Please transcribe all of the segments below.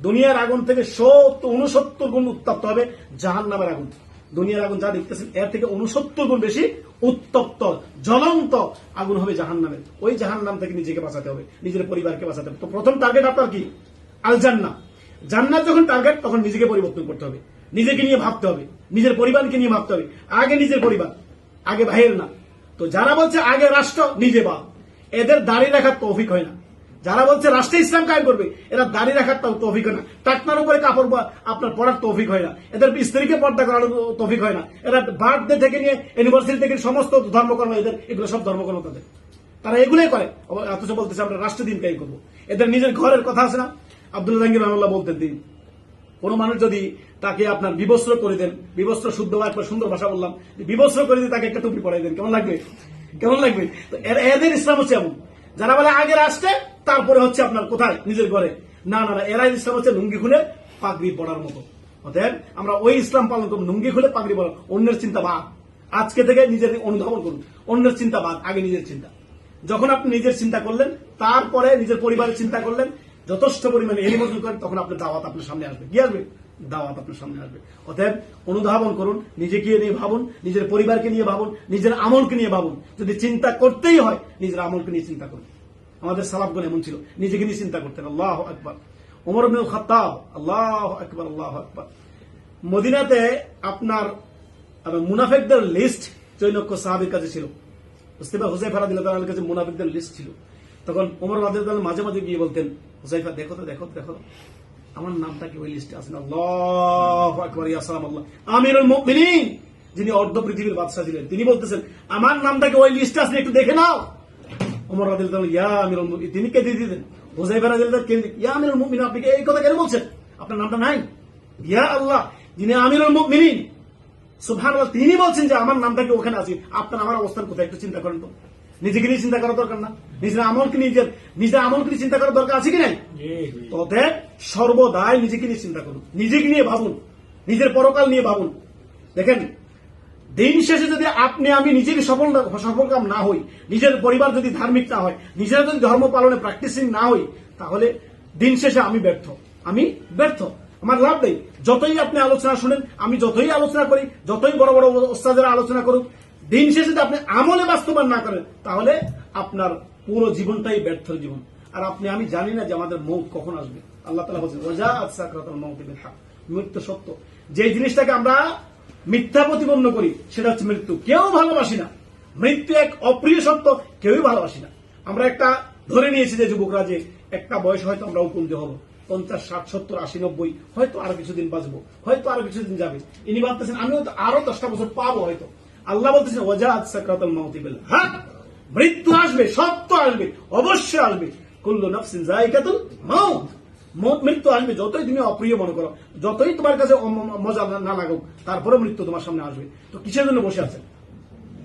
দুনিয়ার আগুন থেকে 69 গুণ উত্তপ্ত হবে জাহান্নামের আগুন। দুনিয়ার আগুন যা দেখতেছেন এর থেকে 69 গুণ বেশি উত্তপ্ত জ্বলন্ত আগুন হবে জাহান্নামের। ওই জাহান্নাম থেকে নিজেকে বাঁচাতে হবে, নিজের পরিবারকে বাঁচাতে হবে। তো প্রথম টার্গেট আপনার কি? আল জান্নাহ। জান্নাত যখন টার্গেট, তখন নিজেকে পরিবর্তন করতে হবে, নিজেকে নিয়ে ভাবতে হবে, নিজের পরিবারকে নিয়ে ভাবতে হবে। আগে নিজের পরিবার, আগে ভাইয়ের না। তো যারা বলছে আগে রাষ্ট্র নিজে বাপ, এদের দাঁড়িয়ে রাখার তৌফিক হয় না। যারা বলছে রাষ্ট্রে ইসলাম কায়েম করবে, এরা দাঁড়িয়ে রাখার তৌফিক হয় না। টাকনার উপরে কাপড় আপনার পড়ার তৌফিক হয় না। এদের স্ত্রীকে পর্দা করার তৌফিক হয় না। এরা বার্থডে থেকে নিয়ে ইউনিভার্সিটি থেকে সমস্ত ধর্মকর্ম, এদের এগুলো সব ধর্মকর্ম তারা এগুলোই করে। অথচ বলতেছে আমরা রাষ্ট্র দিন কায়েম করবো। এদের নিজের ঘরের কথা আছে না? আব্দুল জাহাঙ্গীর রহমাল্লাহ বলতেন, দিন কোন মানুষ যদি তাকে আপনার বিবস্ত্র করে দেন, বিবস্ত্র শুদ্ধ বা একটা সুন্দর ভাষা বললাম, বিবস্ত্র করে দিয়ে তাকে একটা টুপি পরাই দেন, কেমন লাগবে? কেমন লাগবে? তো এদের ইসলাম হচ্ছে এমন। যারা বলে আগে রাষ্ট্রে, তারপরে হচ্ছে আপনার কোথায়? নিজের ঘরে। না না না, এরা ইসলাম হচ্ছে লুঙ্গি খুলে পাগড়ি পড়ার মতো। অতএব আমরা ওই ইসলাম পালন করব, লুঙ্গি খুলে পাগড়ি পড়া। অন্যের চিন্তা বাদ। আজকে থেকে নিজের অনুধাবন করুন, অন্যের চিন্তা বাদ, আগে নিজের চিন্তা। যখন আপনি নিজের চিন্তা করলেন, তারপরে নিজের পরিবারের চিন্তা করলেন, যথেষ্ট পরিমাণে এলিমোশন করেন, তখন আপনার দাওয়াত আপনার সামনে আসবে। কি আসবে? দাওয়াত আপনার সামনে আসবে। অতএব অনুধাবন করুন, নিজেকে নিয়ে ভাবুন, নিজের পরিবারকে নিয়ে ভাবুন, নিজের আমলকে নিয়ে ভাবুন। যদি চিন্তা করতেই হয়, নিজের আমলকে নিয়ে চিন্তা করুন। আমাদের সালাফগণ এমন ছিল, নিজেকে নিয়ে চিন্তা করতেন। আল্লাহু আকবার। ওমর ইবনে খাত্তাব, আল্লাহু আকবার, আল্লাহু আকবার। মদিনাতে আপনার মুনাফিকদের লিস্ট জনৈক সাহাবীর কাছে ছিল। হুযায়ফা রাদিয়াল্লাহু আনহুর কাছে মুনাফিকদের লিস্ট ছিল। তখন ওমর রাদিয়াল্লাহু আনহু মাঝে মাঝে গিয়ে বলতেন, হুযায়ফা দেখো তো, দেখো দেখো আমার নামটা কি ওই লিস্টে আছে? আল্লাহু আকবার, ইয়া সালামাল্লাহ। আমিরুল মুমিনিন, যিনি অর্ধ পৃথিবীর বাদশা ছিলেন, তিনি বলতেছেন আমার নামটা কি ওই লিস্টে আছে, একটু দেখে নাও। ওমর রাদিয়াল্লাহু আনহু ইয়া আমিরুল মুমিনিন, তিনি কে দিয়ে দিতেন? হুযায়ফা রাদিয়াল্লাহু আনহু, ইয়া আমিরুল মুমিনিন, আপনি এই কথা কেন বলছেন? আপনার নামটা নাই? ইয়া আল্লাহ, যিনি আমিরুল মুমিনিন, সুবহানাল্লাহ, তিনি বলছেন যে আমার নামটা কি ওখানে আছে। আপনার আমার অবস্থান কোথায় একটু চিন্তা করেন তো। নিজেকে নিয়ে চিন্তা করার দরকার না? নিজের আমলকে নিয়ে চিন্তা করার দরকার আছে কি নাই? তবে সর্বদাই নিজেকে নিয়ে চিন্তা করুন, নিজেকে নিয়ে ভাবুন, নিজের পরকাল নিয়ে ভাবুন। দেখেন, দিন শেষে যদি আপনি আমি নিজেকে সফলকাম না হই, নিজের পরিবার যদি ধার্মিক না হয়, নিজেরা যদি ধর্ম পালনে প্র্যাকটিসিং না হই, তাহলে দিন শেষে আমি ব্যর্থ। আমার লাভ নেই। যতই আপনি আলোচনা শুনেন, আমি যতই আলোচনা করি, যতই বড় বড় ওস্তাদেরা আলোচনা করুক, দিন শেষে যদি আপনি আমলে বাস্তবায়ন না করেন, তাহলে আপনার পুরো জীবনটাই ব্যর্থ জীবন। আর আপনি আমি জানি না যে আমাদের মৌত কখন আসবে। আল্লাহ তাআলা বলেছেন ওয়াজাআত সাকরাতুল মাউতি বিল হক, মৃত্যু সত্য। যে জিনিসটাকে আমরা মিথ্যা প্রতিপন্ন করি, সেটা হচ্ছে মৃত্যু। কেউ ভালোবাসি না, মৃত্যু এক অপ্রিয় সত্য, কেউই ভালোবাসি না। আমরা একটা ধরে নিয়েছি যে যুবকরা, যে একটা বয়স হয়তো আমরা উপনীত হব, 50, 60, 70, 80, 90, হয়তো আরো কিছুদিন বাঁচবো, হয়তো আরো কিছুদিন যাবে। ইনি ভাবতেছেন আমি হয়তো আরো 10টা বছর পাবো হয়তো। আল্লাহ বলতেছেন ওয়াজাআত সাকরাতুল মাউতি বিল হক, মৃত্যু আসবে, সত্য আসবে, অবশ্যই আসবে। কুল্লু নাফসিন যায়িকাতুল মাউত, মৃত্যু আসবে। যতই তুমি অপ্রিয় মনে করো, যতই তোমার কাছে মজা না লাগুক, তারপরে মৃত্যু তোমার সামনে আসবে। তো কিসের জন্য বসে আছেন?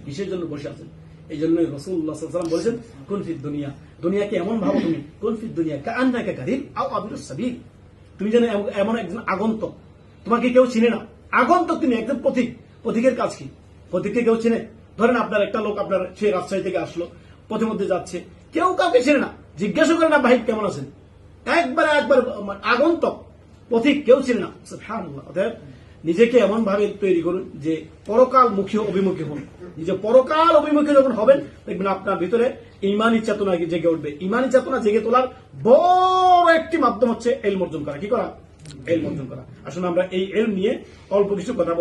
কিসের জন্য বসে আছেন? এই জন্য রাসূলুল্লাহ সাল্লাল্লাহু আলাইহি ওয়াসাল্লাম বলেছেন, কুন ফিদ দুনিয়া, দুনিয়াকে এমন ভাবো তুমি, কুন ফিদ দুনিয়া কাআন্নাকা গারিব আও আবিরুস সাবিল, তুমি যেন এমন একজন আগন্তুক, তোমাকে কেউ চিনে না। আগন্তুক তুমি, একজন পথিক। পথিকের কাজ কি? পথিককে কেউ চিনে? ধরেন আপনার একটা লোক আপনার সেই রাজশাহী থেকে আসলো, পথের মধ্যে যাচ্ছে, কেউ কাউকে চিনে না, জিজ্ঞাসা করে না ভাই কেমন আছেন, একবার আগন্তুক, পথিক, কেউ চিনে না। সুবহানাল্লাহ। অতএব নিজেকে এমন ভাবে তৈরি করুন যে পরকাল অভিমুখী হন। নিজে পরকাল অভিমুখী যখন হবেন, দেখবেন আপনার ভিতরে ঈমানী চেতনা জেগে উঠবে। ঈমানী চেতনা জেগে তোলার বড় একটি মাধ্যম হচ্ছে ইলম অর্জন করা। কি করা? ইলম অর্জন করা। আসলে আমরা এই ইলম নিয়ে অল্প কিছু কথা বলবো।